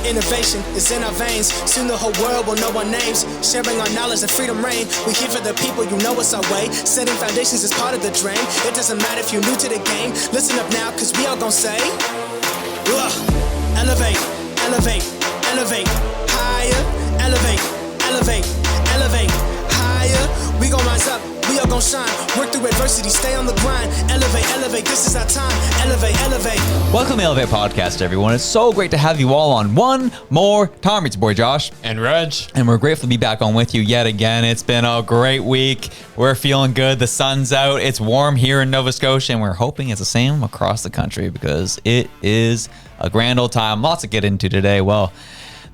Innovation is in our veins. Soon the whole world will know our names. Sharing our knowledge and freedom reign. We here for the people, you know it's our way. Setting foundations is part of the dream. It doesn't matter if you're new to the game. Listen up now, cause we all gon' say, elevate, elevate, elevate, higher, elevate, elevate, elevate, higher. We gon' rise up, we all gon' shine. Work through adversity, stay on the grind. Elevate, elevate, this is our time. Elevate, elevate. Welcome to the Elevate Podcast, everyone. It's so great to have you all on one more time. It's your boy Josh. And Reg. And we're grateful to be back on with you yet again. It's been a great week. We're feeling good. The sun's out. It's warm here in Nova Scotia, and we're hoping it's the same across the country because it is a grand old time. Lots to get into today. Well,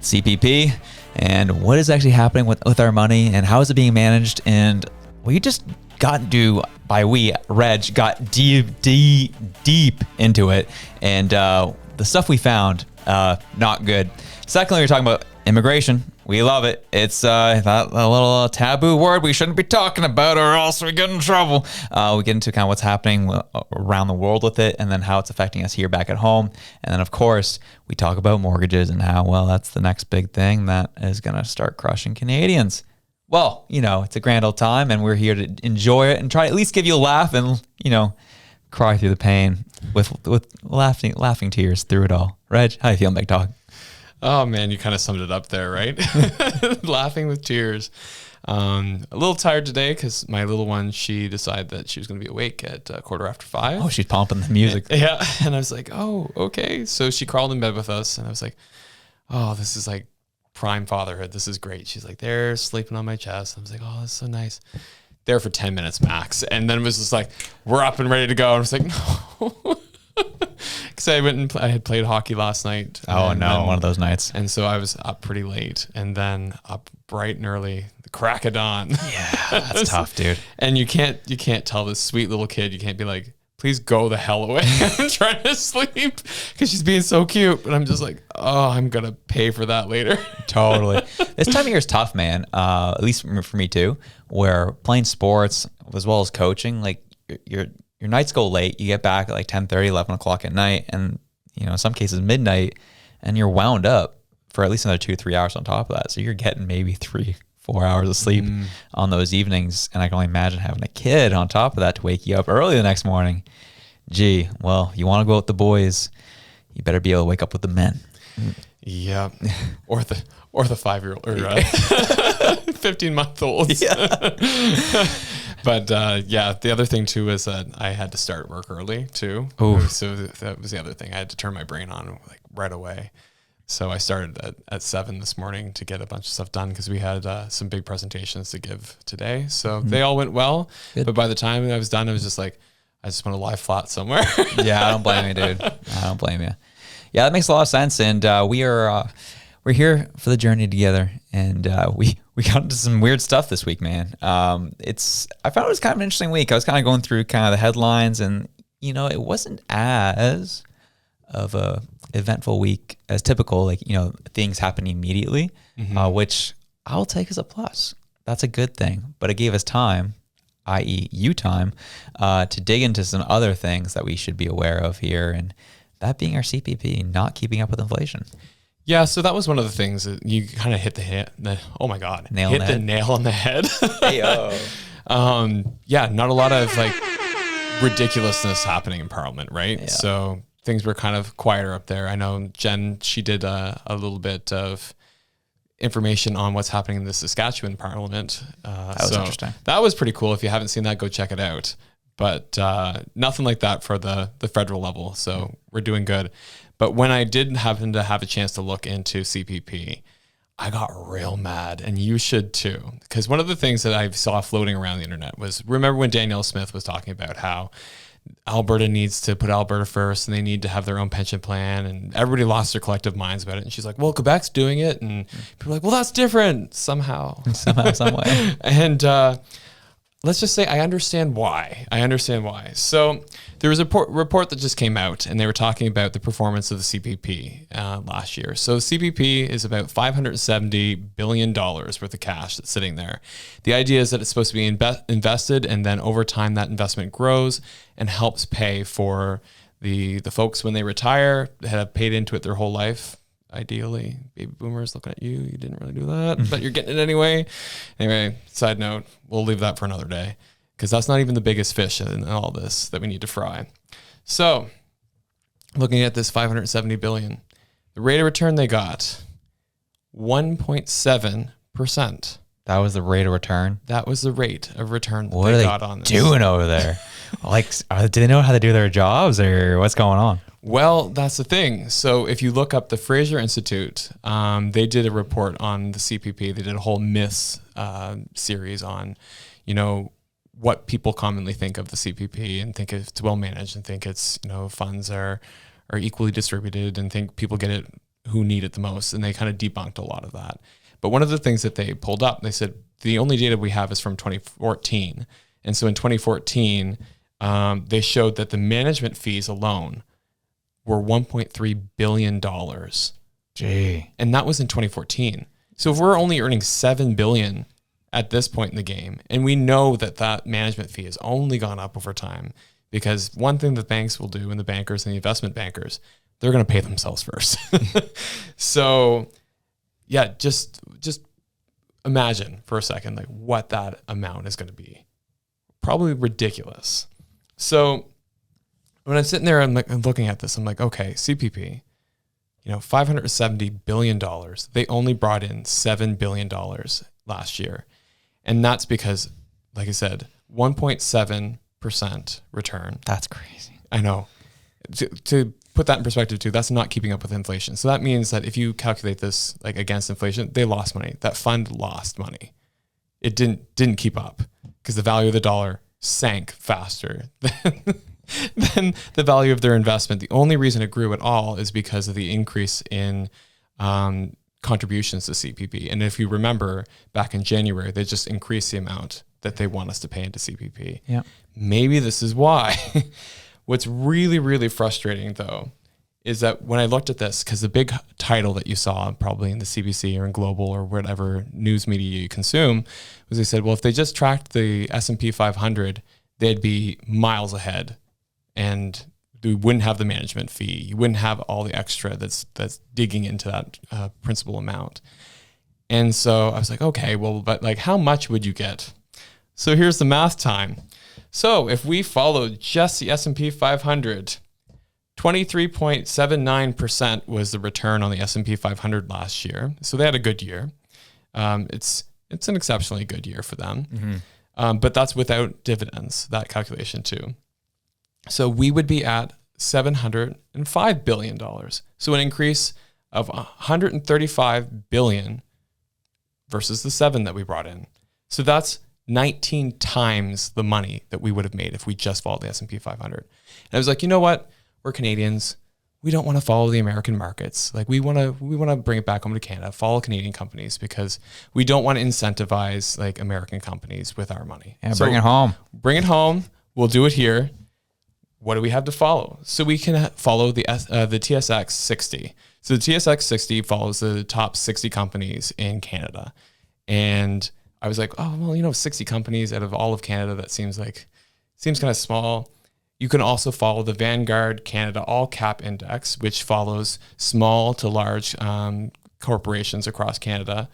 CPP and what is actually happening with our money and how is it being managed. And we just got Reg got deep into it, and the stuff we found, not good. Secondly, we're talking about immigration. We love it. It's that a little taboo word we shouldn't be talking about, or else we get in trouble. We get into kind of what's happening around the world with it, and then how it's affecting us here back at home. And then, of course, we talk about mortgages and how, well, that's the next big thing that is going to start crushing Canadians. Well, it's a grand old time, and we're here to enjoy it and try to at least give you a laugh and, cry through the pain with laughing tears through it all. Reg, how you feeling, big dog? Oh man, you kind of summed it up there, right? Laughing with tears. A little tired today because my little one, she decided that she was going to be awake at 5:15. Oh, she's pumping the music. Yeah, and I was like, oh, okay. So she crawled in bed with us, and I was like, oh, this is like prime fatherhood. This is great. She's like, they're sleeping on my chest. I was like, oh, that's so nice. There for 10 minutes max. And then it was just like, we're up and ready to go. And I was like, no. Because I had played hockey last night. Oh, no, one of those nights. And so I was up pretty late and then up bright and early, the crack of dawn. Yeah, that's tough, dude. And you can't tell this sweet little kid, you can't be like, please go the hell away. I'm trying to sleep because she's being so cute. But I'm just like, oh, I'm going to pay for that later. Totally. This time of year is tough, man. At least for me too, where playing sports as well as coaching, like your nights go late. You get back at like 10:30, 11 o'clock at night. And, in some cases midnight, and you're wound up for at least another 2-3 hours on top of that. So you're getting maybe 3-4 hours of sleep on those evenings. And I can only imagine having a kid on top of that to wake you up early the next morning. Gee, well, you want to go with the boys, you better be able to wake up with the men. Yeah. Or the 5-year-old or 15-month-olds. Yeah. But the other thing too is that I had to start work early too. Ooh. So that was the other thing. I had to turn my brain on like right away. So I started at 7 this morning to get a bunch of stuff done because we had some big presentations to give today. So they all went well. Good. But by the time I was done, I was just like, I just want to lie flat somewhere. Yeah, I don't blame you, dude. I don't blame you. Yeah, that makes a lot of sense. And we're here for the journey together. And we got into some weird stuff this week, man. I found it was kind of an interesting week. I was kind of going through kind of the headlines, and it wasn't as of a eventful week as typical, like things happening immediately, which I'll take as a plus. That's a good thing. But it gave us time, i.e. you time, to dig into some other things that we should be aware of here, and that being our CPP not keeping up with inflation. Yeah, so that was one of the things that you kind of hit the nail on the head. Hey-o. Yeah, not a lot of like ridiculousness happening in Parliament, right? Yeah. So things were kind of quieter up there. I know Jen, she did a little bit of information on what's happening in the Saskatchewan Parliament. That was interesting. That was pretty cool. If you haven't seen that, go check it out. But nothing like that for the federal level. So we're doing good. But when I did happen to have a chance to look into CPP, I got real mad, and you should too. Because one of the things that I saw floating around the internet was, remember when Danielle Smith was talking about how Alberta needs to put Alberta first and they need to have their own pension plan, and everybody lost their collective minds about it. And she's like, well, Quebec's doing it. And people are like, well, that's different somehow. Somehow, some way. And let's just say I understand why. So there was a report that just came out, and they were talking about the performance of the CPP last year. So CPP is about $570 billion worth of cash that's sitting there. The idea is that it's supposed to be invested, and then over time that investment grows and helps pay for the folks when they retire that have paid into it their whole life. ideally. Baby boomers looking at you. You didn't really do that, but you're getting it anyway. Anyway, side note, we'll leave that for another day because that's not even the biggest fish in all this that we need to fry. So looking at this 570 billion, the rate of return they got, 1.7%. That was the rate of return. That was the rate of return that What they are got they on this. doing over there? Like, do they know how to do their jobs, or what's going on? Well, that's the thing. So if you look up the Fraser Institute, they did a report on the CPP. They did a whole myths series on, what people commonly think of the CPP and think it's well managed and think it's, funds are equally distributed and think people get it who need it the most. And they kind of debunked a lot of that. But one of the things that they pulled up, they said the only data we have is from 2014. And so in 2014, they showed that the management fees alone were $1.3 billion. Gee. And that was in 2014. So if we're only earning $7 billion at this point in the game, and we know that management fee has only gone up over time, because one thing that banks will do, and the bankers and the investment bankers, they're going to pay themselves first. So yeah, just imagine for a second, like what that amount is going to be. Probably ridiculous. So when I'm sitting there and I'm looking at this, I'm like, okay, CPP, $570 billion. They only brought in $7 billion last year. And that's because, like I said, 1.7% return. That's crazy. I know. To put that in perspective too, that's not keeping up with inflation. So that means that if you calculate this like against inflation, they lost money. That fund lost money. It didn't keep up because the value of the dollar sank faster than the value of their investment. The only reason it grew at all is because of the increase in contributions to CPP. And if you remember back in January, they just increased the amount that they want us to pay into CPP. Yeah. Maybe this is why. What's really, really frustrating though, is that when I looked at this, because the big title that you saw probably in the CBC or in Global or whatever news media you consume was they said, well, if they just tracked the S&P 500, they'd be miles ahead and we wouldn't have the management fee. You wouldn't have all the extra that's digging into that principal amount. And so I was like, okay, well, but like how much would you get? So here's the math time. So if we followed just the S&P 500, 23.79% was the return on the S&P 500 last year. So they had a good year. It's an exceptionally good year for them. Mm-hmm. But that's without dividends, that calculation too. So we would be at $705 billion. So an increase of $135 billion versus the 7 that we brought in. So that's 19 times the money that we would have made if we just followed the S&P 500. And I was like, you know what? We're Canadians. We don't want to follow the American markets. Like we want to bring it back home to Canada, follow Canadian companies because we don't want to incentivize like American companies with our money. Yeah, so bring it home. Bring it home. We'll do it here. What do we have to follow? So we can follow the TSX 60. So the TSX 60 follows the top 60 companies in Canada. And I was like, oh, well, 60 companies out of all of Canada, that seems kind of small. You can also follow the Vanguard Canada All Cap Index, which follows small to large corporations across Canada.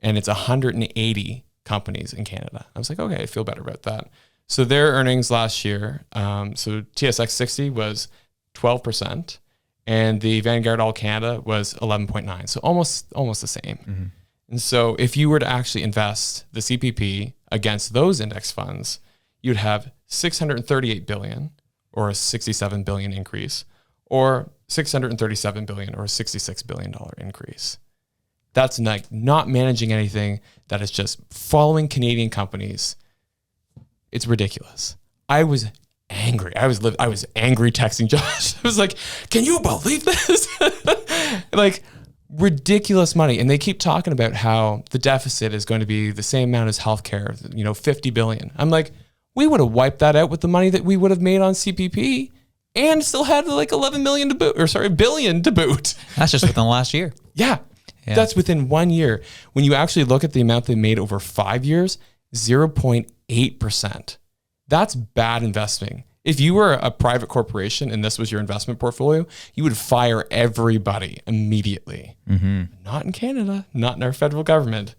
And it's 180 companies in Canada. I was like, okay, I feel better about that. So their earnings last year, so TSX 60 was 12%, and the Vanguard All Canada was 11.9. So almost the same. Mm-hmm. And so if you were to actually invest the CPP against those index funds, you'd have $638 billion or a $67 billion increase, or $637 billion or a $66 billion increase. That's like not managing anything. That is just following Canadian companies. It's ridiculous. I was angry. I was angry texting Josh. I was like, can you believe this? Like ridiculous money. And they keep talking about how the deficit is going to be the same amount as healthcare, $50 billion. I'm like, we would have wiped that out with the money that we would have made on CPP and still had like $11 billion to boot. That's just within the last year. Yeah. That's within 1 year. When you actually look at the amount they made over 5 years, 0.8%. That's bad investing. If you were a private corporation and this was your investment portfolio, you would fire everybody immediately. Not in Canada, not in our federal government.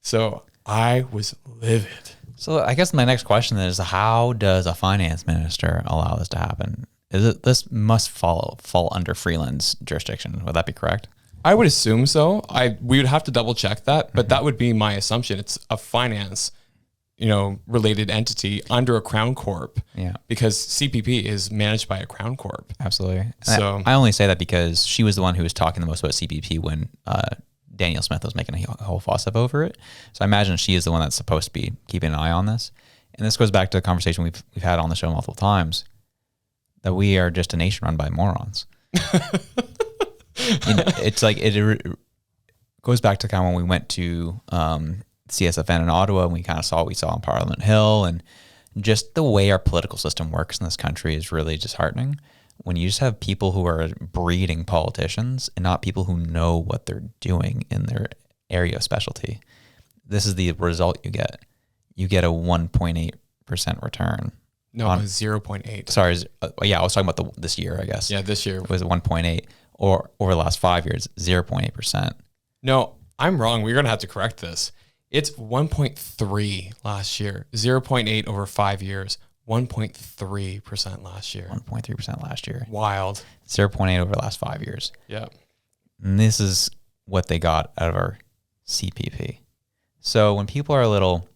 So I was livid. So I guess my next question is, how does a finance minister allow this to happen? This must fall under Freeland's jurisdiction? Would that be correct? I would assume so. We would have to double check that, but that would be my assumption. It's a finance, related entity under a crown corp. Yeah. Because CPP is managed by a crown corp. Absolutely. So I only say that because she was the one who was talking the most about CPP when Daniel Smith was making a whole fuss up over it. So I imagine she is the one that's supposed to be keeping an eye on this. And this goes back to the conversation we've had on the show multiple times, that we are just a nation run by morons. It's like it goes back to kind of when we went to CSFN in Ottawa, and we kind of saw what we saw on Parliament Hill, and just the way our political system works in this country is really disheartening. When you just have people who are breeding politicians and not people who know what they're doing in their area of specialty, this is the result you get. You get a 1.8% return. No, 0.8. Sorry. I was talking about this year, I guess. Yeah, this year. It was 1.8, or over the last 5 years, 0.8%. No, I'm wrong. We're going to have to correct this. It's 1.3 last year, 0.8 over 5 years, 1.3% last year. 1.3% last year. Wild. 0.8 over the last 5 years. Yeah. And this is what they got out of our CPP. So when people are a little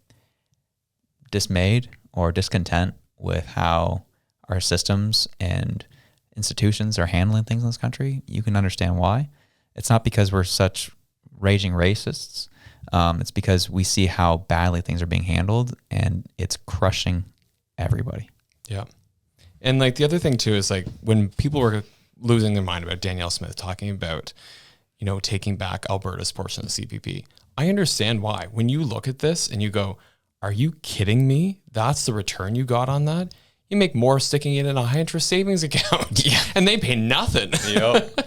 dismayed or discontent with how our systems and institutions are handling things in this country, you can understand why. It's not because we're such raging racists. It's because we see how badly things are being handled, and it's crushing everybody. Yeah. And like the other thing too is like when people were losing their mind about Danielle Smith talking about, taking back Alberta's portion of CPP, I understand why. When you look at this and you go, are you kidding me? That's the return you got on that? You make more sticking it in a high interest savings account. Yeah. And they pay nothing. Yep.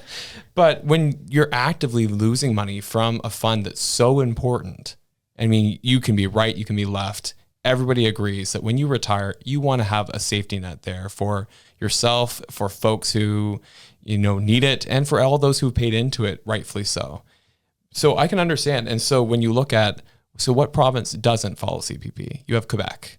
But when you're actively losing money from a fund that's so important, I mean, you can be right, you can be left. Everybody agrees that when you retire, you want to have a safety net there for yourself, for folks who, need it, and for all those who paid into it, rightfully so. So I can understand. And so when you look at, what province doesn't follow CPP? You have Quebec.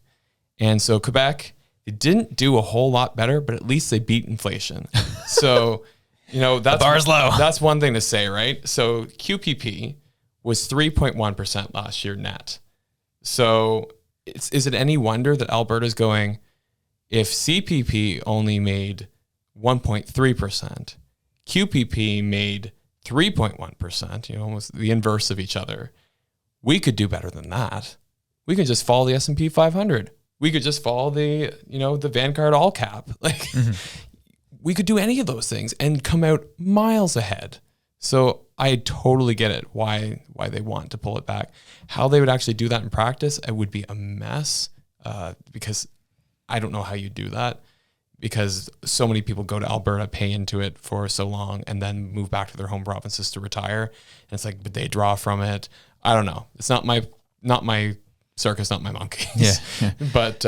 And so Quebec, it didn't do a whole lot better, but at least they beat inflation. So, that's the bar's low. That's one thing to say, right? So QPP was 3.1% last year net. So is it any wonder that Alberta's going, if CPP only made 1.3%, QPP made 3.1%, almost the inverse of each other, we could do better than that. We could just follow the S&P 500. We could just follow the, the Vanguard all cap. Like we could do any of those things and come out miles ahead. So I totally get it why they want to pull it back. How they would actually do that in practice, it would be a mess because I don't know how you do that, because so many people go to Alberta, pay into it for so long, and then move back to their home provinces to retire. And it's like, but they draw from it. I don't know. It's not my circus, not my monkeys. Yeah. But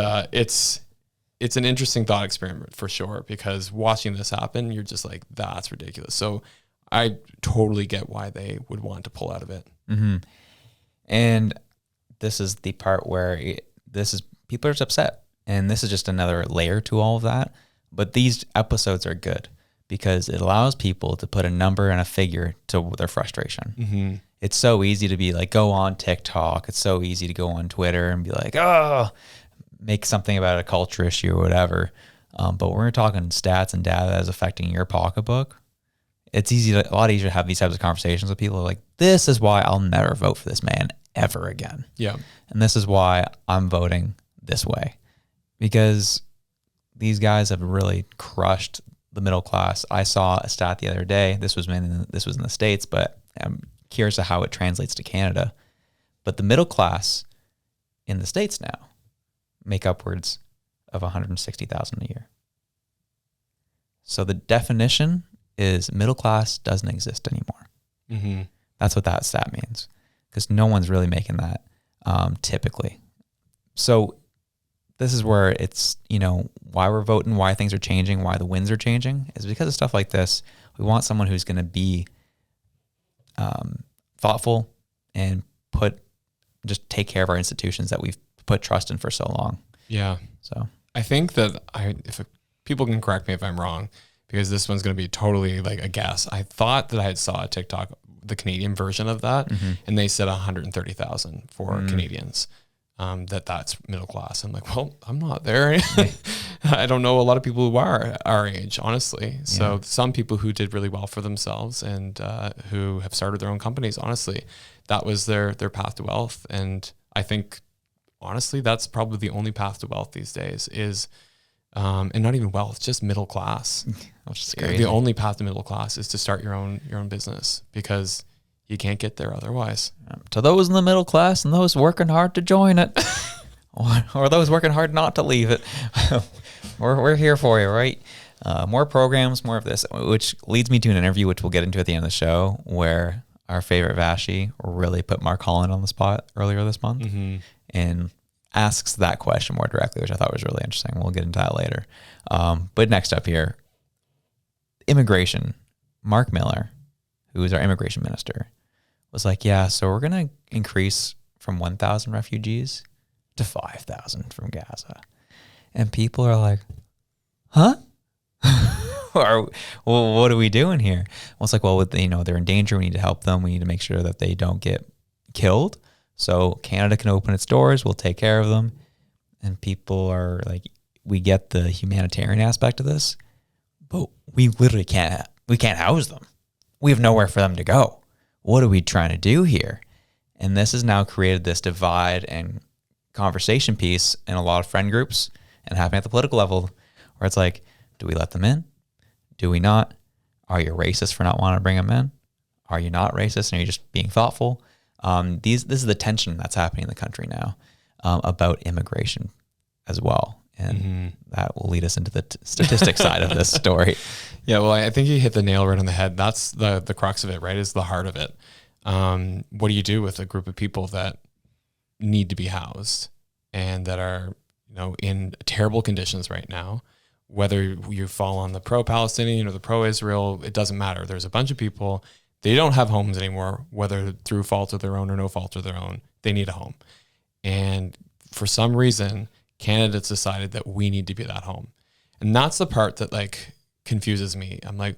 it's an interesting thought experiment for sure, because watching this happen, you're just like, that's ridiculous. So I totally get why they would want to pull out of it. Mm-hmm. And this is the part where people are just upset. And this is just another layer to all of that. But these episodes are good because it allows people to put a number and a figure to their frustration. Mm-hmm. It's so easy to be like, go on TikTok. It's so easy to go on Twitter and be like, oh, make something about a culture issue or whatever. But when we're talking stats and data that is affecting your pocketbook, it's a lot easier to have these types of conversations with people like, this is why I'll never vote for this man ever again. Yeah. And this is why I'm voting this way, because these guys have really crushed the middle class. I saw a stat the other day. This was in the States, but I'm curious to how it translates to Canada. But the middle class in the States now make upwards of $160,000 a year. So the definition is middle class doesn't exist anymore. Mm-hmm. That's what that stat means, because no one's really making that typically. So this is where it's, why we're voting, why things are changing, why the winds are changing, is because of stuff like this. We want someone who's going to be thoughtful and just take care of our institutions that we've put trust in for so long. Yeah. So I think that if people can correct me if I'm wrong, because this one's going to be totally like a guess. I thought that I had saw a TikTok, the Canadian version of that, and they said 130,000 for Canadians. That's middle class. I'm like, well, I'm not there. I don't know a lot of people who are our age, honestly. So some people who did really well for themselves and who have started their own companies, honestly, that was their path to wealth. And I think, honestly, that's probably the only path to wealth these days is, and not even wealth, just middle class. Which is crazy. The only path to middle class is to start your own business, because you can't get there otherwise. To those in the middle class and those working hard to join it, or those working hard not to leave it, we're here for you, right? More programs, more of this, which leads me to an interview, which we'll get into at the end of the show, where our favorite Vassy really put Mark Holland on the spot earlier this month and asks that question more directly, which I thought was really interesting. We'll get into that later. But next up here, immigration. Mark Miller, who is our immigration minister, was like, yeah, so we're going to increase from 1,000 refugees to 5,000 from Gaza. And people are like, huh? Or, well, what are we doing here? Well, it's like, well, they're in danger. We need to help them. We need to make sure that they don't get killed. So Canada can open its doors. We'll take care of them. And people are like, we get the humanitarian aspect of this, but we literally can't house them. We have nowhere for them to go. What are we trying to do here? And this has now created this divide and conversation piece in a lot of friend groups and happening at the political level, where it's like, do we let them in? Do we not? Are you racist for not wanting to bring them in? Are you not racist and are you just being thoughtful? This is the tension that's happening in the country now about immigration as well. And that will lead us into the statistics side of this story. Yeah, well, I think you hit the nail right on the head. That's the crux of it, right? Is the heart of it. What do you do with a group of people that need to be housed and that are, in terrible conditions right now? Whether you fall on the pro-Palestinian or the pro-Israel, it doesn't matter. There's a bunch of people, they don't have homes anymore, whether through fault of their own or no fault of their own. They need a home. And for some reason, Canada's decided that we need to be that home. And that's the part that confuses me. I'm like,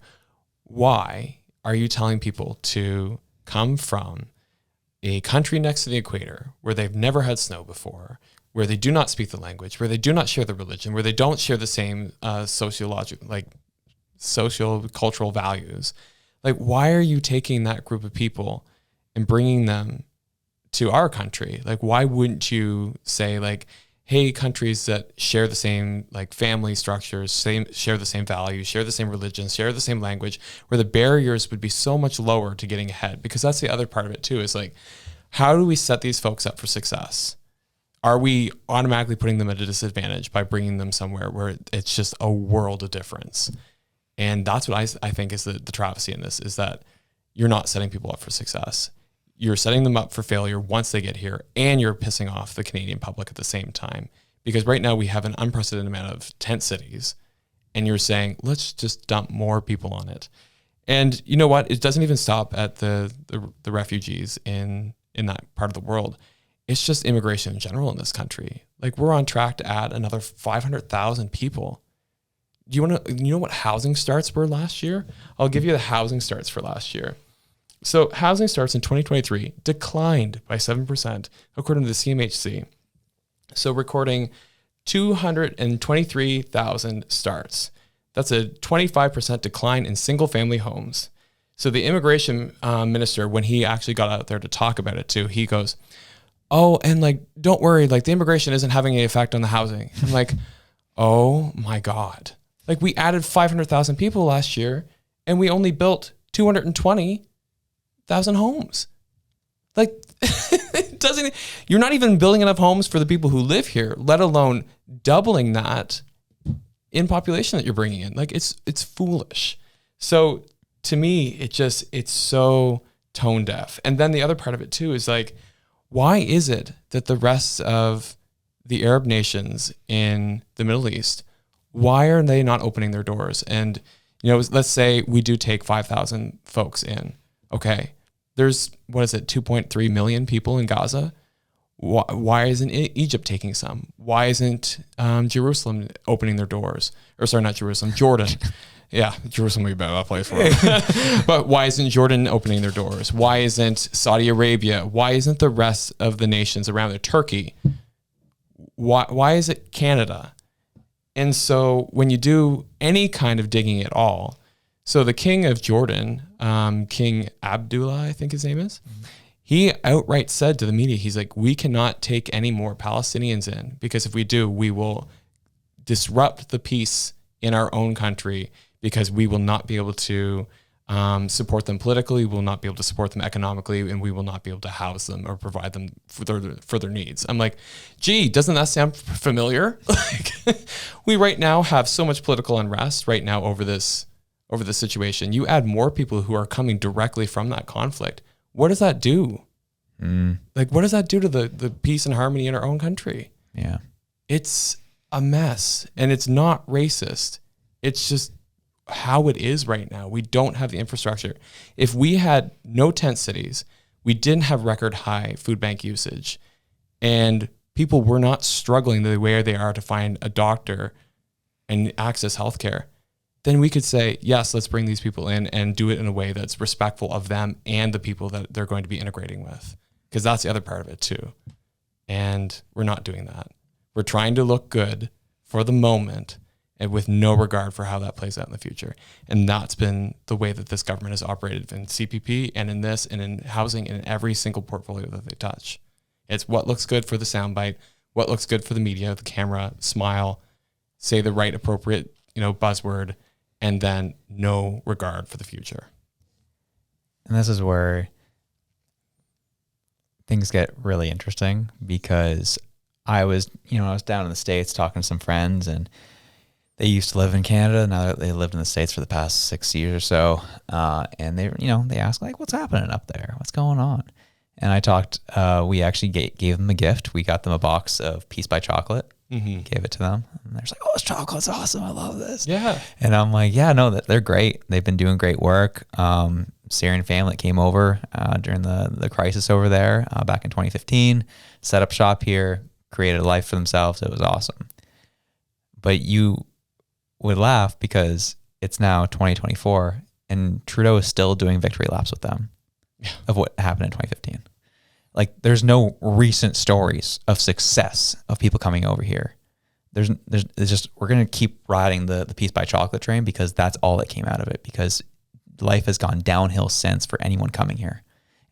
why are you telling people to come from a country next to the equator where they've never had snow before, where they do not speak the language, where they do not share the religion, where they don't share the same social cultural values? Like, why are you taking that group of people and bringing them to our country? Like, why wouldn't you say hey, countries that share the same family structures, share the same values, share the same religions, share the same language, where the barriers would be so much lower to getting ahead? Because that's the other part of it too, is how do we set these folks up for success? Are we automatically putting them at a disadvantage by bringing them somewhere where it's just a world of difference? And that's what I think is the travesty in this, is that you're not setting people up for success. You're setting them up for failure once they get here, and you're pissing off the Canadian public at the same time. Because right now we have an unprecedented amount of tent cities, and you're saying, let's just dump more people on it. And you know what? It doesn't even stop at the refugees in that part of the world. It's just immigration in general in this country. We're on track to add another 500,000 people. Do you know what housing starts were last year? I'll give you the housing starts for last year. So housing starts in 2023 declined by 7%, according to the CMHC. So recording 223,000 starts. That's a 25% decline in single family homes. So the immigration minister, when he actually got out there to talk about it too, he goes, oh, and don't worry, the immigration isn't having any effect on the housing. I'm like, oh my God. We added 500,000 people last year and we only built 220,000 homes. It doesn't, you're not even building enough homes for the people who live here, let alone doubling that in population that you're bringing in. It's foolish. So to me, it's so tone deaf. And then the other part of it too is why is it that the rest of the Arab nations in the Middle East, why are they not opening their doors? And, let's say we do take 5,000 folks in. Okay. There's, 2.3 million people in Gaza. Why isn't Egypt taking some? Why isn't Jerusalem opening their doors? Or sorry, not Jerusalem, Jordan. Yeah, Jerusalem would be a better place for it. But why isn't Jordan opening their doors? Why isn't Saudi Arabia? Why isn't the rest of the nations around it? Turkey? Why is it Canada? And so when you do any kind of digging at all, so the king of Jordan, King Abdullah, I think his name is, he outright said to the media, he's like, we cannot take any more Palestinians in, because if we do, we will disrupt the peace in our own country, because we will not be able to support them politically, we will not be able to support them economically, and we will not be able to house them or provide them for their needs. I'm like, gee, doesn't that sound familiar? Like, we right now have so much political unrest right now over this situation. You add more people who are coming directly from that conflict. What does that do? Like, what does that do to the peace and harmony in our own country? Yeah. It's a mess, and it's not racist. It's just how it is right now. We don't have the infrastructure. If we had no tent cities, we didn't have record high food bank usage, and people were not struggling the way they are to find a doctor and access healthcare, then we could say, yes, let's bring these people in and do it in a way that's respectful of them and the people that they're going to be integrating with. Because that's the other part of it too. And we're not doing that. We're trying to look good for the moment and with no regard for how that plays out in the future. And that's been the way that this government has operated in CPP and in this and in housing and in every single portfolio that they touch. It's what looks good for the soundbite, what looks good for the media, the camera, smile, say the right appropriate, buzzword, and then no regard for the future. And this is where things get really interesting, because I was down in the States talking to some friends, and they used to live in Canada. Now they lived in the States for the past 6 years or so. And they asked, like, what's happening up there? What's going on? And I talked, we actually gave them a gift. We got them a box of Peace by Chocolate. Gave it to them, and they're like, "Oh, this chocolate's awesome! I love this." Yeah, and I'm like, "Yeah, no, they're great. They've been doing great work." Syrian family came over during the crisis over there back in 2015, set up shop here, created a life for themselves. It was awesome. But you would laugh because it's now 2024, and Trudeau is still doing victory laps with them of what happened in 2015. Like, there's no recent stories of success of people coming over here. There's just, we're going to keep riding the Peace by Chocolate train, because that's all that came out of it, because life has gone downhill since for anyone coming here.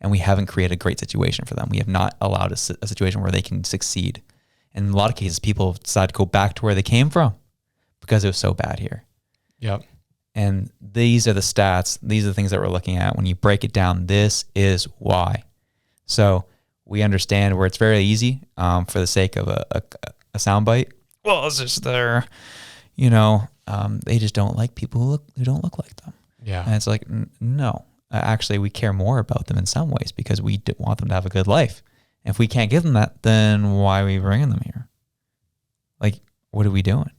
And we haven't created a great situation for them. We have not allowed a situation where they can succeed. And in a lot of cases, people decide to go back to where they came from because it was so bad here. Yep. And these are the stats. These are the things that we're looking at. When you break it down, this is why. So we understand where it's very easy for the sake of a soundbite. Well, it's just they just don't like people who don't look like them. Yeah. And it's like, no, actually we care more about them in some ways, because we want them to have a good life. And if we can't give them that, then why are we bringing them here? Like, what are we doing?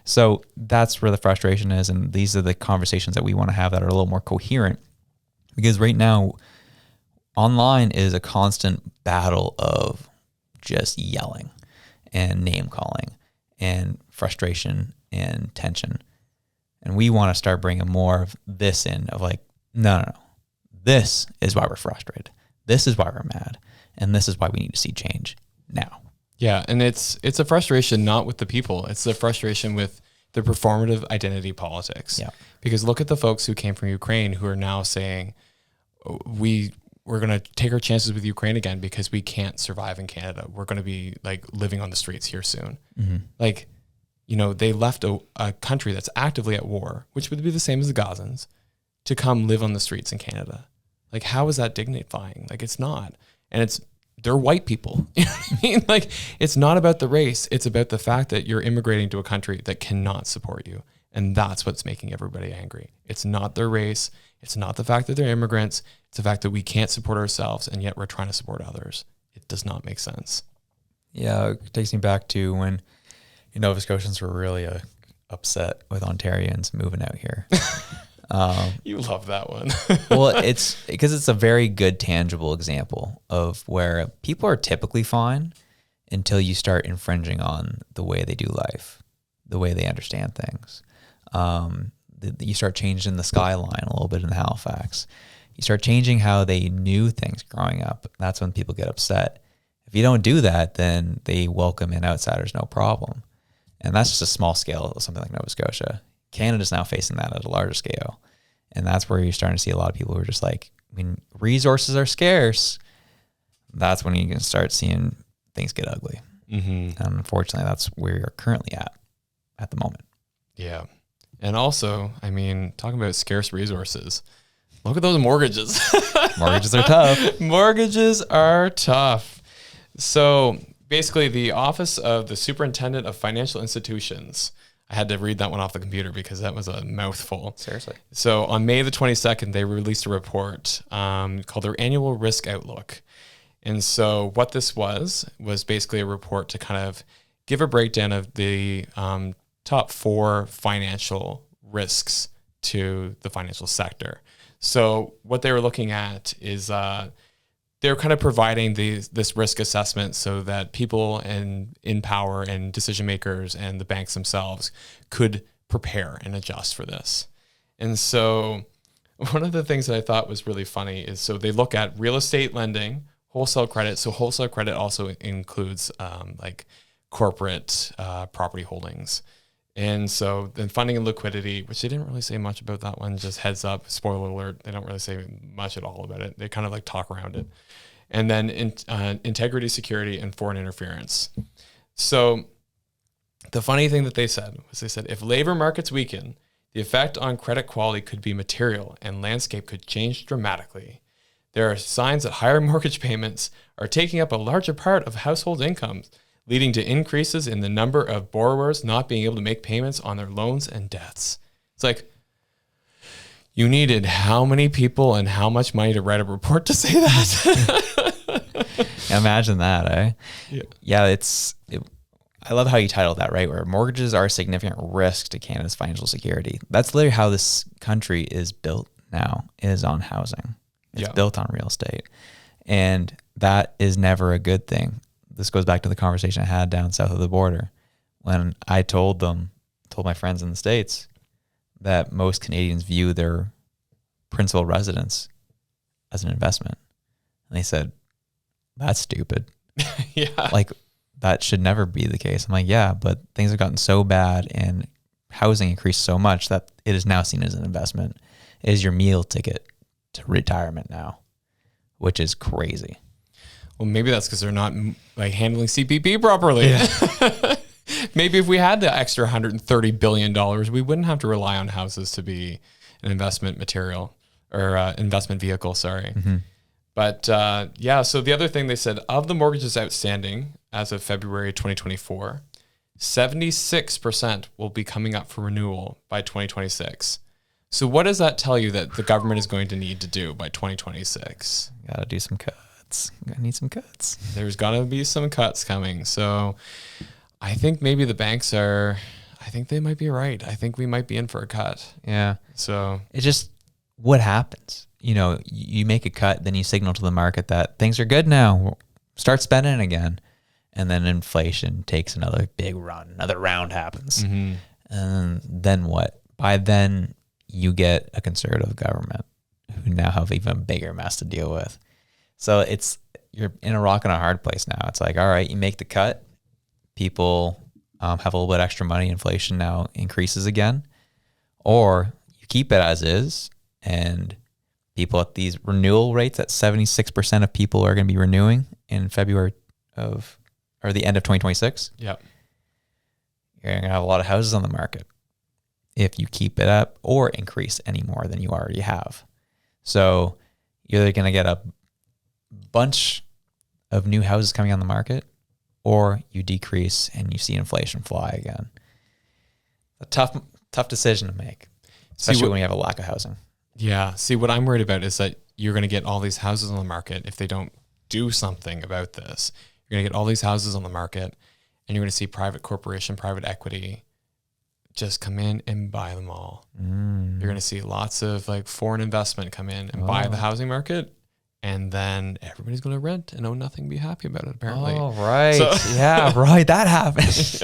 So that's where the frustration is. And these are the conversations that we want to have that are a little more coherent, because right now, online is a constant battle of just yelling and name calling and frustration and tension. And we want to start bringing more of this in, of like, no. This is why we're frustrated. This is why we're mad. And this is why we need to see change now. Yeah. And it's a frustration not with the people. It's the frustration with the performative identity politics. Yeah. Because look at the folks who came from Ukraine who are now saying, we're going to take our chances with Ukraine again because we can't survive in Canada. We're going to be like living on the streets here soon. Mm-hmm. Like, they left a country that's actively at war, which would be the same as the Gazans, to come live on the streets in Canada. Like, how is that dignifying? Like, it's not. And they're white people. You know what I mean? Like, it's not about the race. It's about the fact that you're immigrating to a country that cannot support you. And that's what's making everybody angry. It's not their race. It's not the fact that they're immigrants. It's the fact that we can't support ourselves, and yet we're trying to support others. It does not make sense. Yeah, it takes me back to when Nova Scotians were really upset with Ontarians moving out here. You love that one. Well, it's because it's a very good tangible example of where people are typically fine until you start infringing on the way they do life, the way they understand things. You start changing the skyline a little bit in Halifax. You start changing how they knew things growing up. That's when people get upset. If you don't do that, then they welcome in outsiders, no problem. And that's just a small scale of something like Nova Scotia. Canada's now facing that at a larger scale. And that's where you're starting to see a lot of people who are just like, when resources are scarce, that's when you can start seeing things get ugly. Mm-hmm. And unfortunately, that's where you're currently at the moment. Yeah. And also, I mean, talking about scarce resources, look at those mortgages. Mortgages are tough. Mortgages are tough. So basically, the Office of the Superintendent of Financial Institutions, I had to read that one off the computer because that was a mouthful. Seriously. So on May the 22nd, they released a report called their Annual Risk Outlook. And so what this was basically a report to kind of give a breakdown of the top 4 financial risks to the financial sector. So what they were looking at is they're kind of providing this risk assessment so that people in power and decision makers and the banks themselves could prepare and adjust for this. And so one of the things that I thought was really funny is, so they look at real estate lending, wholesale credit. So wholesale credit also includes like corporate property holdings. And so then funding and liquidity, which they didn't really say much about that one, just heads up, spoiler alert, they don't really say much at all about it. They kind of like talk around it. And then integrity, security, and foreign interference. So the funny thing that they said was, they said, if labor markets weaken, the effect on credit quality could be material and landscape could change dramatically. There are signs that higher mortgage payments are taking up a larger part of household incomes, leading to increases in the number of borrowers not being able to make payments on their loans and debts. It's like, you needed how many people and how much money to write a report to say that? Imagine that, eh? Yeah. I love how you titled that, right? Where mortgages are a significant risk to Canada's financial security. That's literally how this country is built now, is on housing. It's built on real estate. And that is never a good thing. This goes back to the conversation I had down south of the border when I told my friends in the States that most Canadians view their principal residence as an investment. And they said, that's stupid. Yeah. Like, that should never be the case. I'm like, yeah, but things have gotten so bad and housing increased so much that it is now seen as an investment. It is your meal ticket to retirement now, which is crazy. Well, maybe that's because they're not like handling CPP properly. Yeah. Maybe if we had the extra $130 billion, we wouldn't have to rely on houses to be an investment material or investment vehicle, sorry. Mm-hmm. But so the other thing they said, of the mortgages outstanding as of February 2024, 76% will be coming up for renewal by 2026. So what does that tell you that the government is going to need to do by 2026? Got to do some cuts. I need some cuts. There's got to be some cuts coming. So I think maybe the banks I think they might be right. I think we might be in for a cut. Yeah. So it's just what happens. You make a cut, then you signal to the market that things are good now. Start spending again. And then inflation takes another big run. Another round happens. Mm-hmm. And then what? By then, you get a conservative government who now have even a bigger mess to deal with. So you're in a rock and a hard place now. It's like, all right, you make the cut. People have a little bit extra money. Inflation now increases again. Or you keep it as is, and people at these renewal rates, that 76% of people are going to be renewing in February or the end of 2026. Yep. You're going to have a lot of houses on the market if you keep it up or increase any more than you already have. So you're either going to get a bunch of new houses coming on the market, or you decrease and you see inflation fly again. A tough decision to make, especially when you have a lack of housing. Yeah. See, what I'm worried about is that you're going to get all these houses on the market. If they don't do something about this, You're going to get all these houses on the market, and you're going to see private corporation, private equity just come in and buy them all. You're going to see lots of like foreign investment come in and buy the housing market. And then everybody's going to rent and own nothing, be happy about it, apparently. Oh, right. So, yeah, right. That happens.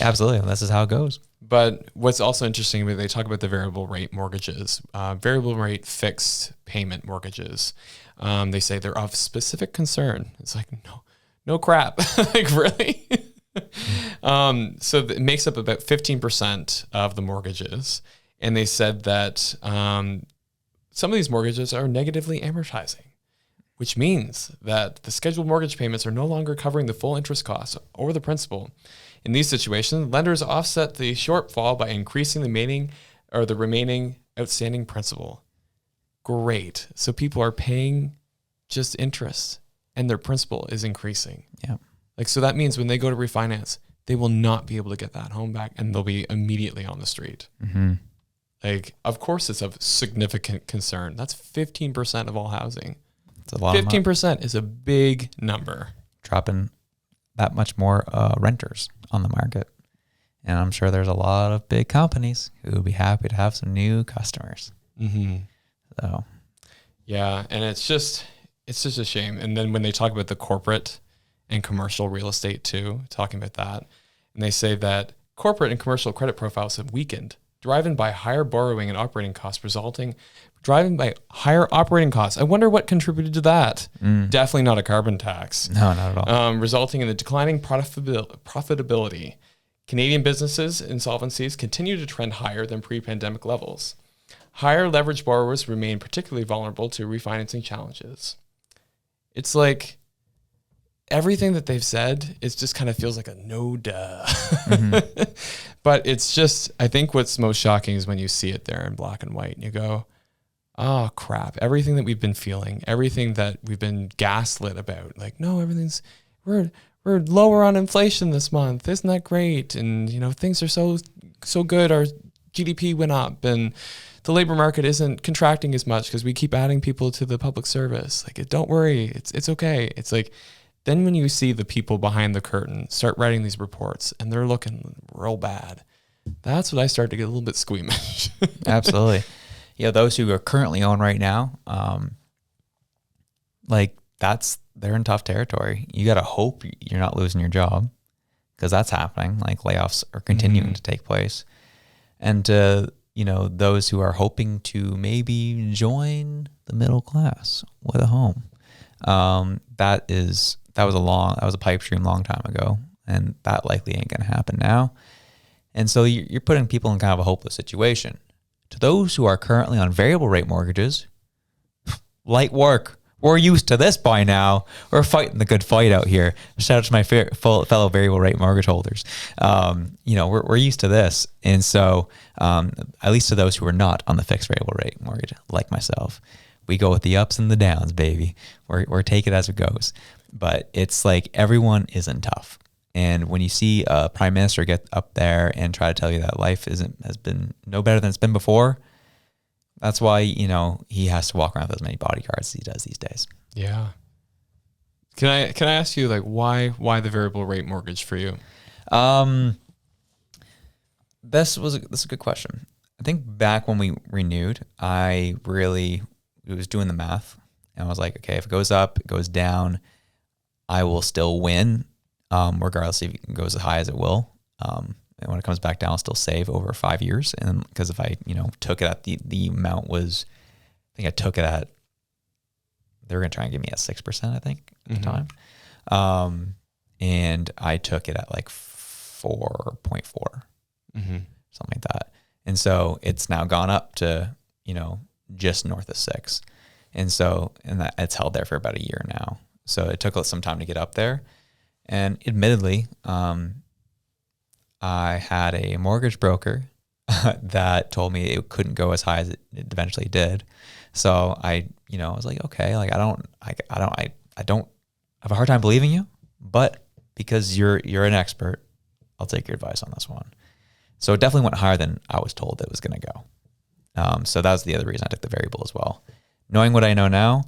Absolutely. This is how it goes. But what's also interesting, they talk about the variable rate mortgages, variable rate fixed payment mortgages. They say they're of specific concern. It's like, no crap. Like, really? So it makes up about 15% of the mortgages. And they said that some of these mortgages are negatively amortizing, which means that the scheduled mortgage payments are no longer covering the full interest costs or the principal. In these situations, lenders offset the shortfall by increasing the remaining outstanding principal. Great. So people are paying just interest and their principal is increasing. Yeah. Like, so that means when they go to refinance, they will not be able to get that home back and they'll be immediately on the street. Mm-hmm. Like, of course it's of significant concern. That's 15% of all housing. It's a lot. 15% is a big number. Dropping that much more renters on the market. And I'm sure there's a lot of big companies who would be happy to have some new customers. Mm-hmm. So, yeah. And it's just a shame. And then when they talk about the corporate and commercial real estate too, talking about that, and they say that corporate and commercial credit profiles have weakened, driven by higher borrowing and operating costs, driven by higher operating costs. I wonder what contributed to that. Definitely not a carbon tax. No, not at all. Resulting in the declining profitability. Canadian businesses' insolvencies continue to trend higher than pre-pandemic levels. Higher leverage borrowers remain particularly vulnerable to refinancing challenges. It's like everything that they've said, it just kind of feels like a no duh. Mm-hmm. But it's just, I think what's most shocking is when you see it there in black and white and you go, oh crap, everything that we've been feeling, everything that we've been gaslit about, like, no, we're lower on inflation this month. Isn't that great? And, things are so good. Our GDP went up and the labor market isn't contracting as much because we keep adding people to the public service. Like, don't worry. It's okay. It's like, then when you see the people behind the curtain start writing these reports and they're looking real bad, that's when I start to get a little bit squeamish. Absolutely. Those who are currently on right now, they're in tough territory. You got to hope you're not losing your job because that's happening. Like, layoffs are continuing to take place. And, those who are hoping to maybe join the middle class with a home, that was a pipe dream long time ago, and that likely ain't going to happen now. And so you're putting people in kind of a hopeless situation. To those who are currently on variable rate mortgages, light work. We're used to this by now. We're fighting the good fight out here. Shout out to my fellow variable rate mortgage holders. We're used to this. And so at least to those who are not on the fixed variable rate mortgage, like myself, we go with the ups and the downs, baby. We're take it as it goes. But it's like everyone isn't tough. And when you see a prime minister get up there and try to tell you that life has been no better than it's been before, that's why, he has to walk around with as many bodyguards as he does these days. Yeah. Can I ask you, like, why the variable rate mortgage for you? This is a good question. I think back when we renewed, I was doing the math and I was like, okay, if it goes up, it goes down, I will still win, regardless if it goes as high as it will. And when it comes back down, I'll still save over 5 years. And because if I, took it at the amount was, I think I took it at, they were going to try and give me at 6%, I think, at the time. And I took it at like 4.4, something like that. And so it's now gone up to, just north of 6. And so, it's held there for about a year now. So it took some time to get up there. And admittedly, I had a mortgage broker that told me it couldn't go as high as it eventually did. So I was like, okay, like I don't have a hard time believing you, but because you're an expert, I'll take your advice on this one. So it definitely went higher than I was told it was going to go. So that was the other reason I took the variable as well. Knowing what I know now,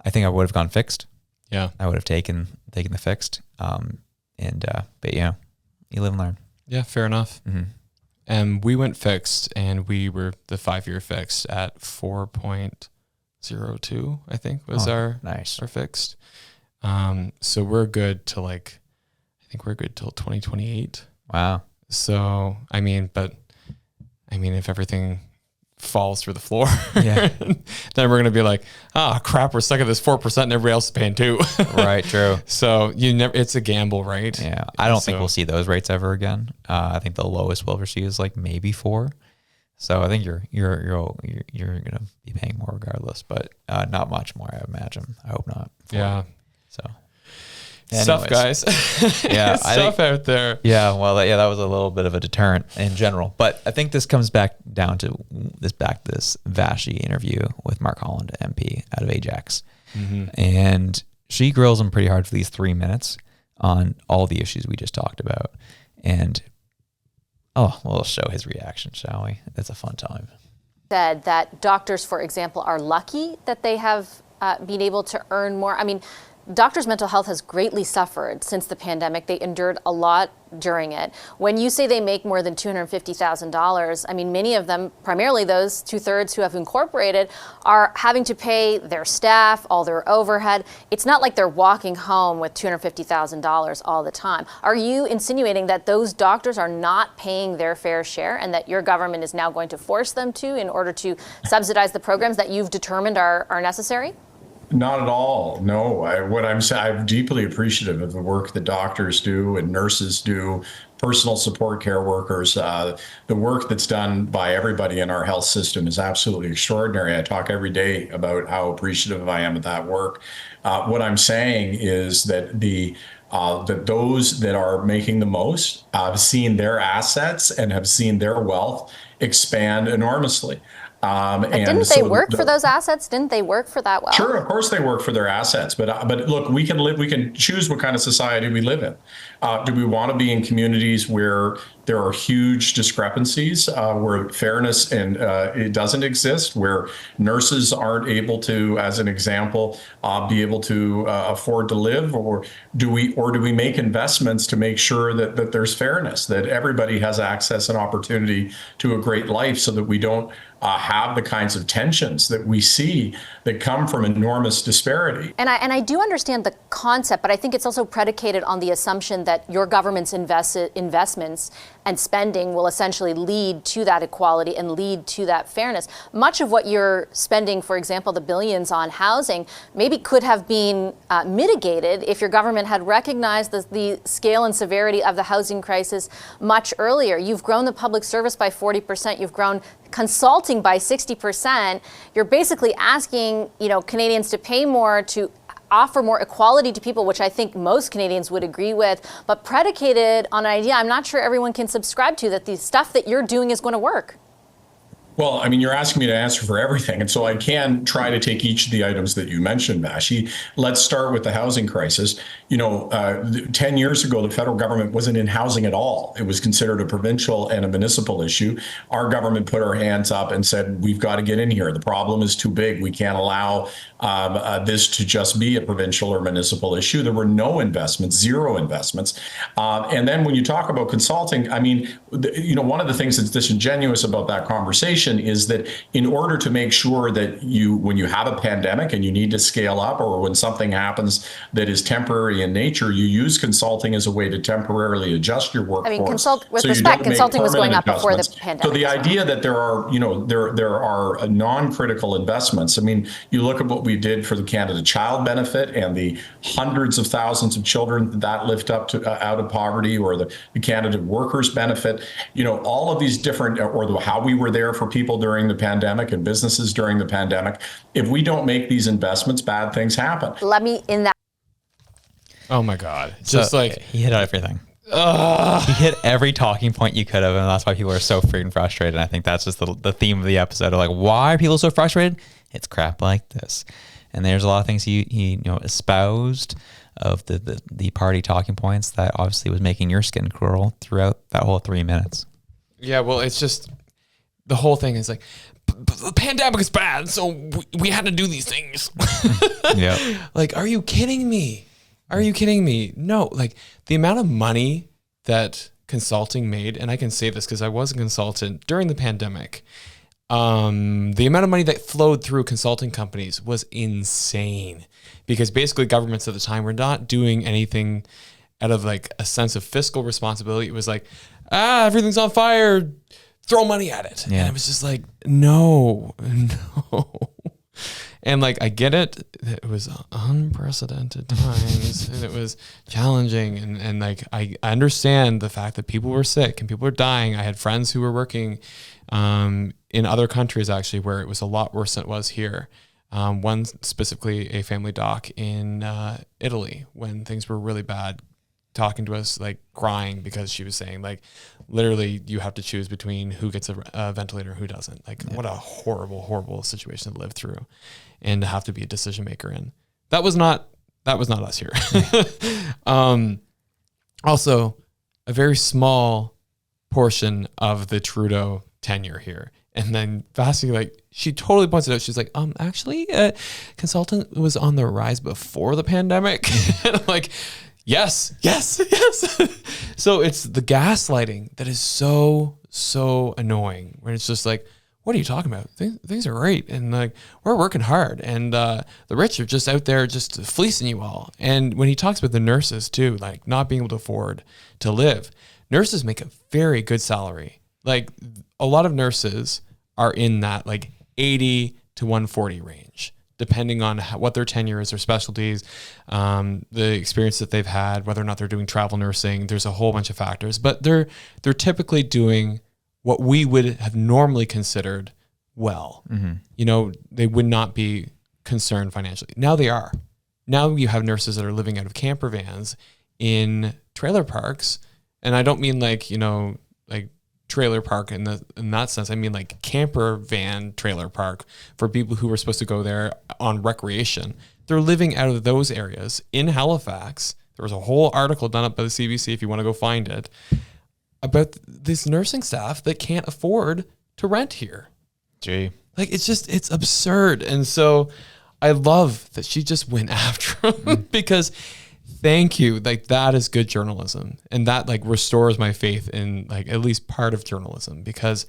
I think I would have gone fixed. Yeah. I would have taken the fixed. But you live and learn. Yeah, fair enough. Mm-hmm. And we went fixed, and we were the 5-year fixed at 4.02, I think was our fixed. So we're good to I think we're good till 2028. Wow. So, if everything falls through the floor, then we're going to be like, crap, we're stuck at this 4% and everybody else is paying too. Right. True. So it's a gamble, right? Yeah. I don't think we'll see those rates ever again. I think the lowest we'll ever see is maybe 4. So I think you're going to be paying more regardless, but not much more, I imagine. I hope not. 4. Yeah. So. Stuff, guys. Yeah, stuff out there. Yeah, well, that was a little bit of a deterrent in general, but I think this comes back down to this Vassy interview with Mark Holland, MP out of Ajax, and she grills him pretty hard for these 3 minutes on all the issues we just talked about, and we'll show his reaction, shall we? It's a fun time. Said that doctors, for example, are lucky that they have been able to earn more. Doctors' mental health has greatly suffered since the pandemic. They endured a lot during it. When you say they make more than $250,000, many of them, primarily those 2/3 who have incorporated, are having to pay their staff, all their overhead. It's not like they're walking home with $250,000 all the time. Are you insinuating that those doctors are not paying their fair share and that your government is now going to force them to in order to subsidize the programs that you've determined are necessary? Not at all. No. What I'm saying, I'm deeply appreciative of the work that doctors do and nurses do, personal support care workers. The work that's done by everybody in our health system is absolutely extraordinary. I talk every day about how appreciative I am of that work. What I'm saying is that that those that are making the most have seen their assets and have seen their wealth expand enormously. Didn't they work for those assets? Didn't they work for that wealth? Sure, of course they work for their assets. But look, we can choose what kind of society we live in. Do we want to be in communities where there are huge discrepancies, where fairness and it doesn't exist, where nurses aren't able to, as an example, be able to afford to live, or do we make investments to make sure that there's fairness, that everybody has access and opportunity to a great life, so that we don't have the kinds of tensions that we see that come from enormous disparity. And I do understand the concept, but I think it's also predicated on the assumption that your government's investments and spending will essentially lead to that equality and lead to that fairness. Much of what you're spending, for example, the billions on housing, maybe could have been mitigated if your government had recognized the scale and severity of the housing crisis much earlier. You've grown the public service by 40%. You've grown consulting by 60%. You're basically asking, Canadians to pay more, to offer more equality to people, which I think most Canadians would agree with, but predicated on an idea I'm not sure everyone can subscribe to, that the stuff that you're doing is going to work. Well, you're asking me to answer for everything. And so I can try to take each of the items that you mentioned, Vassy. Let's start with the housing crisis. 10 years ago, the federal government wasn't in housing at all. It was considered a provincial and a municipal issue. Our government put our hands up and said, we've got to get in here. The problem is too big. We can't allow this to just be a provincial or municipal issue. There were no investments, zero investments. And then when you talk about consulting, one of the things that's disingenuous about that conversation is that in order to make sure that when you have a pandemic and you need to scale up, or when something happens that is temporary in nature, you use consulting as a way to temporarily adjust your workforce. Consulting was going up before the pandemic. So the idea that there are non-critical investments. You look at what we did for the Canada Child Benefit and the hundreds of thousands of children that lift up to out of poverty, or the Canada Workers Benefit. All of these different, or how we were there for people during the pandemic and businesses during the pandemic. If we don't make these investments, bad things happen. Let me in that. Oh my God. He hit everything. He hit every talking point you could have, and that's why people are so freaking frustrated. And I think that's just the theme of the episode of why are people so frustrated? It's crap like this. And there's a lot of things he espoused of the party talking points that obviously was making your skin crawl throughout that whole 3 minutes. Yeah, well, it's just, the whole thing is the pandemic is bad, so we had to do these things. Yeah. Like, are you kidding me? Are you kidding me? No, like the amount of money that consulting made, and I can say this because I was a consultant during the pandemic. The amount of money that flowed through consulting companies was insane because basically governments at the time were not doing anything out of like a sense of fiscal responsibility. It was like, everything's on fire, throw money at it. Yeah. And it was just like, no. And like, I get it. It was unprecedented times and it was challenging. And like, I understand the fact that people were sick and people were dying. I had friends who were working in other countries actually where it was a lot worse than it was here. One specifically a family doc in Italy when things were really bad, talking to us, like crying because she was saying like, literally you have to choose between who gets a ventilator and who doesn't. Like what a horrible, horrible situation to live through and to have to be a decision maker in. That was not us here. Also a very small portion of the Trudeau tenure here. And then Vassy, like, she totally points it out. She's like, actually, consultant was on the rise before the pandemic. And I'm like, yes. So it's the gaslighting that is so annoying when it's just like, what are you talking about? Things are great. And like, we're working hard. And the rich are just out there just fleecing you all. And when he talks about the nurses too, like not being able to afford to live, nurses make a very good salary. Like a lot of nurses are in that like 80 to 140 range, depending on what their tenure is, their specialties, the experience that they've had, whether or not they're doing travel nursing. There's a whole bunch of factors, but they're typically doing what we would have normally considered well. Mm-hmm. You know, they would not be concerned financially. Now they are. Now you have nurses that are living out of camper vans in trailer parks. And I don't mean like, you know, like trailer park in that sense. I mean like camper van trailer park for people who were supposed to go there on recreation. They're living out of those areas in Halifax. There was a whole article done up by the CBC if you want to go find it about this nursing staff that can't afford to rent here. Gee. Like it's absurd. And so I love that she just went after him because thank you. Like that is good journalism. And that like restores my faith in like at least part of journalism because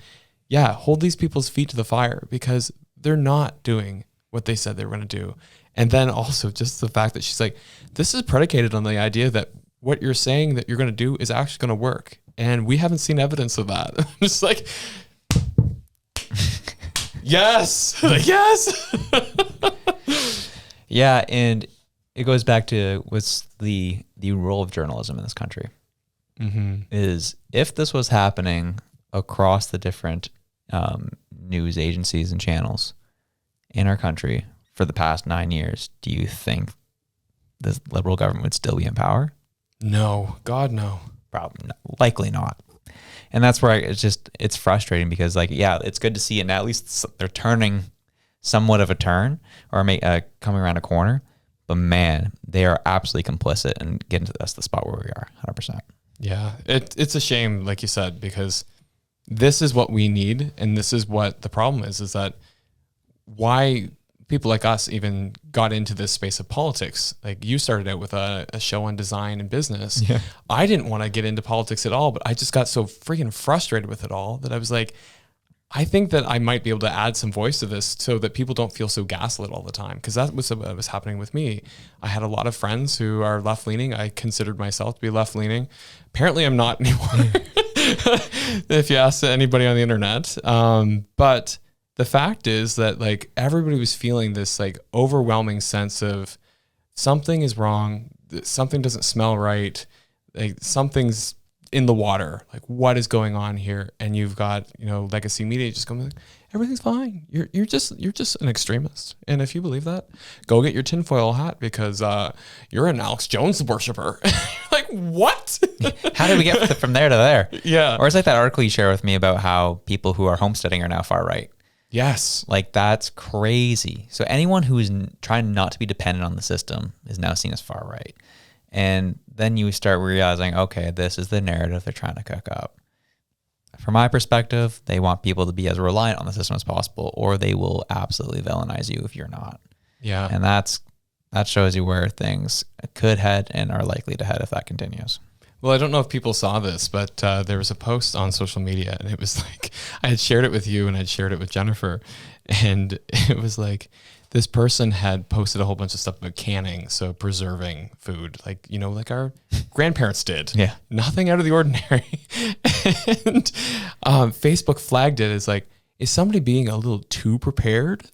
hold these people's feet to the fire because they're not doing what they said they were going to do. And then also just the fact that she's like, this is predicated on the idea that what you're saying that you're going to do is actually going to work. And we haven't seen evidence of that. I'm just like, yes. Yeah. And it goes back to what's the role of journalism in this country is if this was happening across the different news agencies and channels in our country for the past 9 years, do you think the Liberal government would still be in power? No, God, no. Probably not, likely not. And that's where it's frustrating because like, it's good to see it now. At least they're turning somewhat of a turn or coming around a corner. But man, they are absolutely complicit and getting to us the spot where we are 100%. Yeah, it's a shame, like you said, because this is what we need. And this is what the problem is that why people like us even got into this space of politics. Like you started out with a show on design and business. Yeah. I didn't want to get into politics at all, but I just got so freaking frustrated with it all that I was like, I think that I might be able to add some voice to this so that people don't feel so gaslit all the time. Because that was what was happening with me. I had a lot of friends who are left-leaning. I considered myself to be left-leaning. Apparently I'm not anymore, if you ask anybody on the internet. But the fact is that like everybody was feeling this like overwhelming sense of something is wrong, something doesn't smell right, like something's in the water, like what is going on here? And you've got, you know, legacy media just going like, everything's fine. You're just an extremist. And if you believe that, go get your tinfoil hat because you're an Alex Jones worshiper. Like what? How did we get from there to there? Yeah. Or it's like that article you share with me about how people who are homesteading are now far right. Yes. Like that's crazy. So anyone who is trying not to be dependent on the system is now seen as far right. And then you start realizing, okay, this is the narrative they're trying to cook up. from my perspective, they want people to be as reliant on the system as possible, or they will absolutely villainize you if you're not. Yeah. And that shows you where things could head and are likely to head if that continues. Well, I don't know if people saw this, but there was a post on social media, and it was like, I had shared it with you and I'd shared it with Jennifer, and it was like, this person had posted a whole bunch of stuff about canning, so preserving food, like, you know, like our grandparents did. Yeah. Nothing out of the ordinary. And Facebook flagged it as like, is somebody being a little too prepared?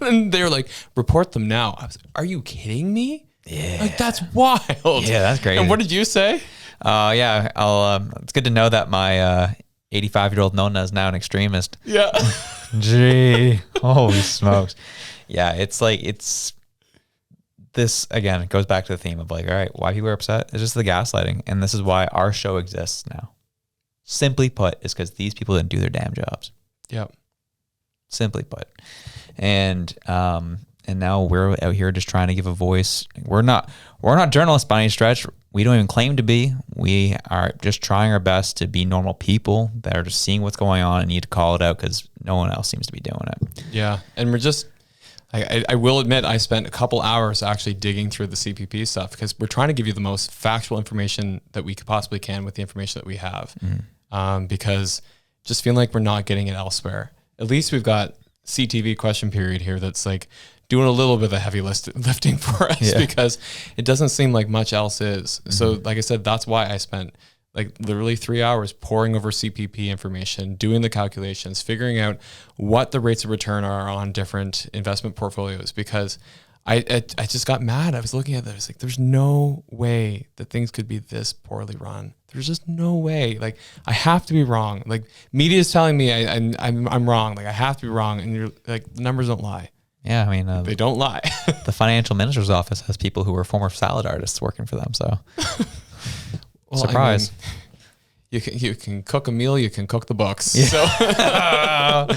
And they're like, report them now. I was like, are you kidding me? Yeah. Like, that's wild. Yeah, that's crazy. And what did you say? Yeah, it's good to know that my 85-year-old Nona is now an extremist. Yeah. Gee, holy smokes. Yeah, it's like, it's this, again, it goes back to the theme of like, all right, why people are upset? It's just the gaslighting. And this is why our show exists now. Simply put, is because these people didn't do their damn jobs. Yep. Simply put. And now we're out here just trying to give a voice. We're not journalists by any stretch. We don't even claim to be. We are just trying our best to be normal people that are just seeing what's going on and need to call it out because no one else seems to be doing it. Yeah. And we're just, I will admit, I spent a couple hours actually digging through the CPP stuff because we're trying to give you the most factual information that we possibly can with the information that we have. Because just feeling like we're not getting it elsewhere. At least we've got CTV question period here that's like doing a little bit of the heavy lifting for us because it doesn't seem like much else is. So like I said, that's why I spent like literally 3 hours poring over CPP information, doing the calculations, figuring out what the rates of return are on different investment portfolios, because I just got mad. I was looking at this, like, there's no way that things could be this poorly run. There's just no way. Like, I have to be wrong. Like, media is telling me I'm wrong. Like, I have to be wrong. And you're like, the numbers don't lie. Yeah, I mean, they don't lie. The financial minister's office has people who were former salad artists working for them. So, well, surprise. I mean, you can cook a meal. You can cook the books. Yeah. So.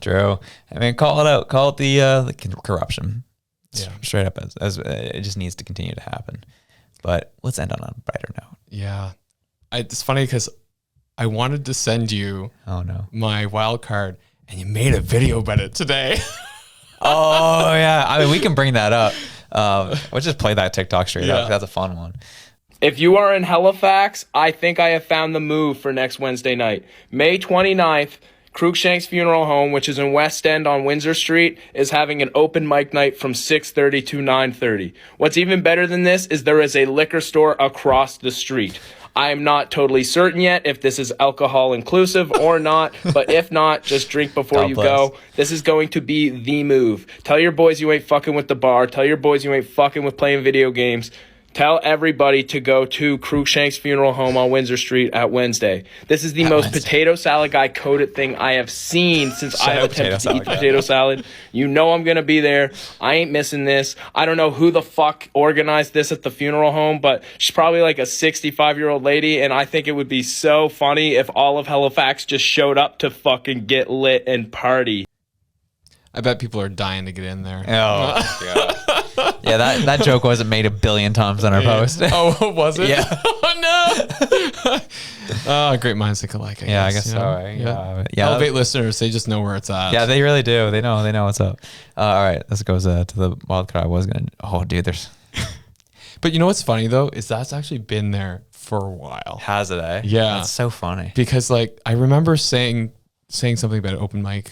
True. I mean, call it out. Call it the corruption. Yeah. Straight up, as it just needs to continue to happen. But let's end on a brighter note. Yeah. It's funny because I wanted to send you my wild card, and you made a video about it today. Oh, yeah. I mean, we can bring that up. We'll just play that TikTok straight up. That's a fun one. If you are in Halifax, I think I have found the move for next Wednesday night. May 29th, Cruikshank's Funeral Home, which is in West End on Windsor Street, is having an open mic night from 6:30 to 9:30. What's even better than this is there is a liquor store across the street. I am not totally certain yet if this is alcohol inclusive or not, but if not, just drink before you go. This is going to be the move. Tell your boys you ain't fucking with the bar. Tell your boys you ain't fucking with playing video games. Tell everybody to go to Cruikshank's Funeral Home on Windsor Street at Wednesday. This is the most potato salad guy coded thing I have seen since I have attempted to eat potato salad. You know I'm going to be there. I ain't missing this. I don't know who the fuck organized this at the funeral home, but she's probably like a 65-year-old lady, and I think it would be so funny if all of Halifax just showed up to fucking get lit and party. I bet people are dying to get in there. Oh, God. Yeah, that joke wasn't made 1 billion times on our post. Oh, was it? Yeah. Oh, no. Great minds think alike, I guess. I guess so. Right? Yeah. Elevate listeners, they just know where it's at. Yeah, they really do. They know what's up. All right, this goes to the wild card. I was going to... Oh, dude, there's... But you know what's funny, though, is that's actually been there for a while. Has it, eh? Yeah. That's so funny. Because, like, I remember saying something about an open mic.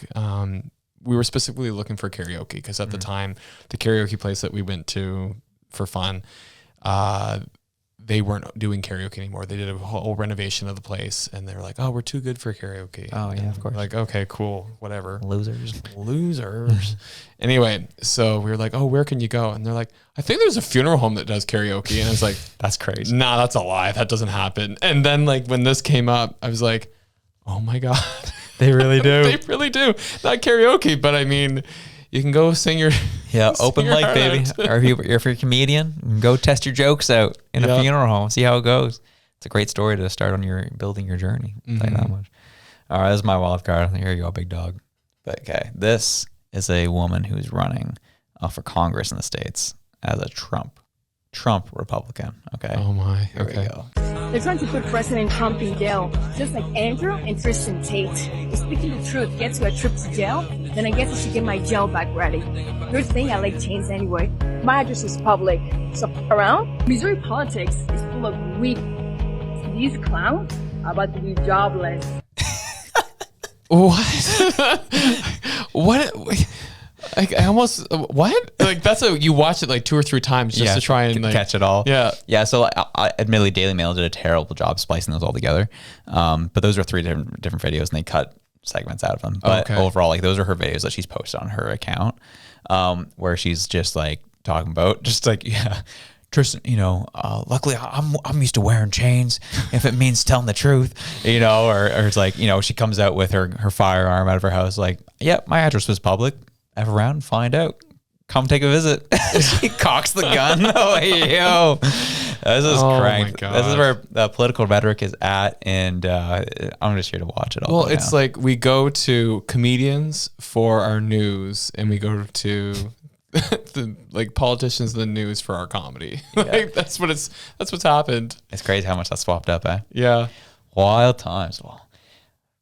We were specifically looking for karaoke because at the time, the karaoke place that we went to for fun, they weren't doing karaoke anymore. They did a whole renovation of the place, and they were like, "Oh, we're too good for karaoke." Oh yeah, of course. Like, okay, cool, whatever. Losers. Anyway, so we were like, "Oh, where can you go?" And they're like, "I think there's a funeral home that does karaoke." And I was like, "That's crazy." Nah, that's a lie. That doesn't happen. And then, like, when this came up, I was like, "Oh my God." They really do. They really do. Not karaoke, but I mean, you can go sing your open mic, baby. Or if you're a comedian, go test your jokes out in a funeral home. See how it goes. It's a great story to start on building your journey. I'll tell you that much. All right, this is my wild card. Here you go, big dog. But, okay, this is a woman who's running for Congress in the States as a Trump Republican. Okay. Oh my. Here we go. They're trying to put President Trump in jail, just like Andrew and Tristan Tate. If speaking the truth gets you a trip to jail, then I guess I should get my jail bag ready. Good thing I like chains anyway. My address is public, so around. Missouri politics is full of weak. These clowns are about to be jobless. What? What? I almost what? Like that's you watch it like 2 or 3 times just to try and like, catch it all. Yeah. So admittedly, Daily Mail did a terrible job splicing those all together. But those are 3 different videos, and they cut segments out of them. But overall, like those are her videos that she's posted on her account, where she's just like talking about Tristan, luckily I'm used to wearing chains if it means telling the truth, or it's like, she comes out with her firearm out of her house, like, my address was public. F around, find out. Come take a visit. She cocks the gun. Oh, yo. This is cranked. This is where the political rhetoric is at, and I'm just here to watch it all. Well, it's like we go to comedians for our news, and we go to the politicians in the news for our comedy. Like that's what's happened. It's crazy how much that swapped up, eh? Yeah. Wild times. Well,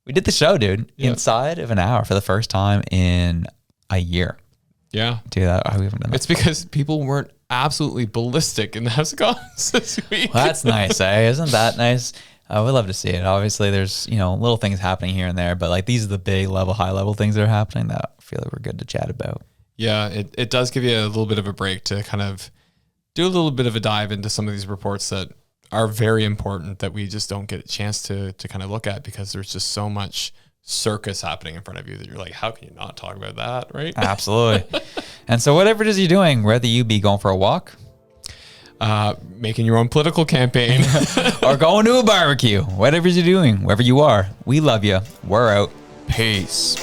we did the show, dude, inside of an hour for the first time in a year. Yeah. We haven't done that. It's because people weren't absolutely ballistic in the House of Commons this week. Well, that's nice, eh? Isn't that nice? I would love to see it. Obviously, there's, little things happening here and there, but like these are the big level, high level things that are happening that I feel like we're good to chat about. Yeah, it does give you a little bit of a break to kind of do a little bit of a dive into some of these reports that are very important that we just don't get a chance to kind of look at because there's just so much circus happening in front of you that you're like, how can you not talk about that, right? Absolutely. And so whatever it is you're doing, whether you be going for a walk, making your own political campaign, or going to a barbecue, whatever you're doing, wherever you are, we love you. We're out. Peace.